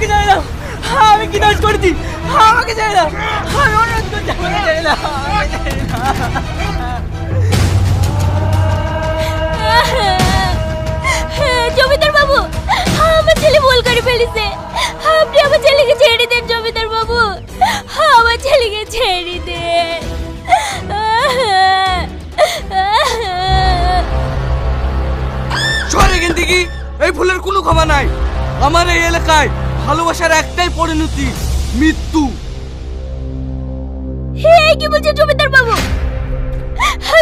আমাকে ছেড়ে দাও। আমি কি দোষ করেছি? আমাকে ছেড়ে দাও। আমি অনুরোধ করছি, আমাকে ছেড়ে দাও। আমাকে ছেড়ে দাও। জমিদার বাবু, আমার ছেলে ভুল করে ফেলেছে। আপনি আমার ছেলেকে ছেড়ে দেন জমিদার বাবু। আমার ছেলেকে ছেড়ে দেন। সর এখান থেকে, এই ভুলের কোনো ক্ষমা নাই। আমার এই এলাকায় ভালোবাসার একটাই পরিণতি, মৃত্যু। হে কি বলছেন জমিদার বাবু?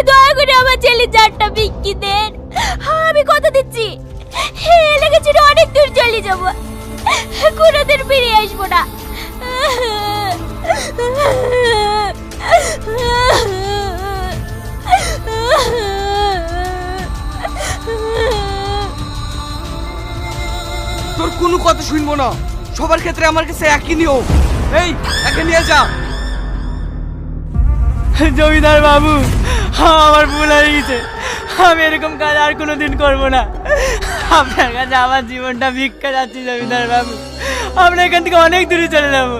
দয়া করে আমার ছেলে জারটা বিক্রি দেন। আমি কথা দিচ্ছি, এই এলাকা ছেড়ে অনেক দূর চলে যাব, কোনোদিন ফিরে আসবো না। তোর কোনো কথা শুনবো না। সবার ক্ষেত্রে আমার কাছে একই নিয়ম। এই একে নিয়ে যা। জমিদার বাবু, আমার ভুল হয়ে গেছে। আমি এরকম কাজ আর কোনোদিন করবো না। আপনার কাছে আমার জীবনটা ভিক্ষা যাচ্ছি জমিদার বাবু। আমরা এখান থেকে অনেক দূরে চলে যাবো।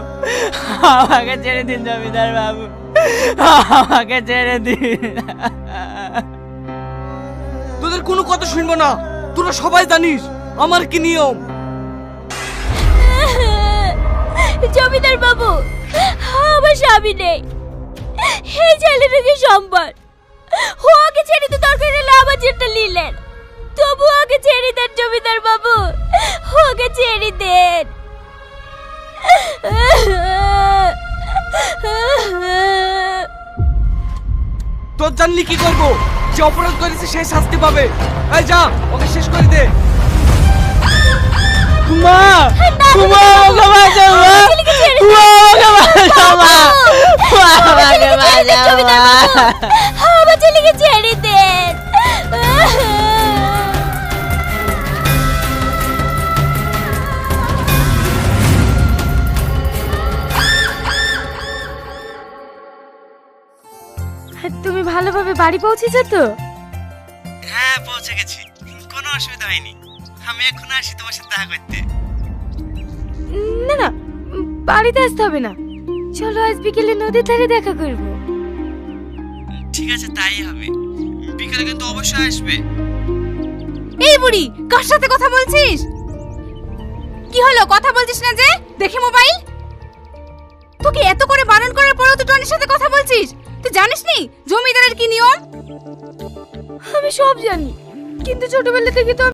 আমাকে ছেড়ে দিন জমিদার বাবু, আমাকে ছেড়ে দিন। তোদের কোনো কথা শুনবো না। তোরা সবাই জানিস আমার কি নিয়ম। জমিদার বাবু, আমার স্বামী নেই, এই ছেলেটাকে সম্পদ। ওকে ছেড়ে তো দরকার হলে আমার যেটা নিলেন, তবু ওকে ছেড়ে দেন জমিদার বাবু, ওকে ছেড়ে দেন। তোর জানলি কি করবো? যে অপরাধ করেছে সে শাস্তি পাবে। এই যা, ওকে শেষ করে দে। মা, মা, আমাকে বাঁচাও মা। মা, আমাকে বাঁচাও মা। মা, আমাকে বাঁচাও মা। আমার ছেলেকে ছেড়ে দেন। তুমি ভালোভাবে বাড়ি পৌঁছেছো তো? হ্যাঁ, পৌঁছে গেছি, কোনো অসুবিধা হয়নি। আমি এখন আসি তোমার সাথে দেখা করতে। না না, বাড়িতে আসতে হবে না, চলো আজ বিকেলে নদীর ধারে দেখা করবো। ঠিক আছে, তাই হবে। বিকালে কিন্তু অবশ্যই আসবে। এই বুড়ি, কার সাথে কথা বলছিস? কি হলো, কথা বলছিস না যে? দেখে মোবাইল। তোকে এত করে বারণ করার পরেও তুই টনির সাথে কথা বলছিস? তুই জানিস নি জমিদারের কি নিয়ম? আমি সব জানি, কিন্তু ছোটবেলা থেকে তো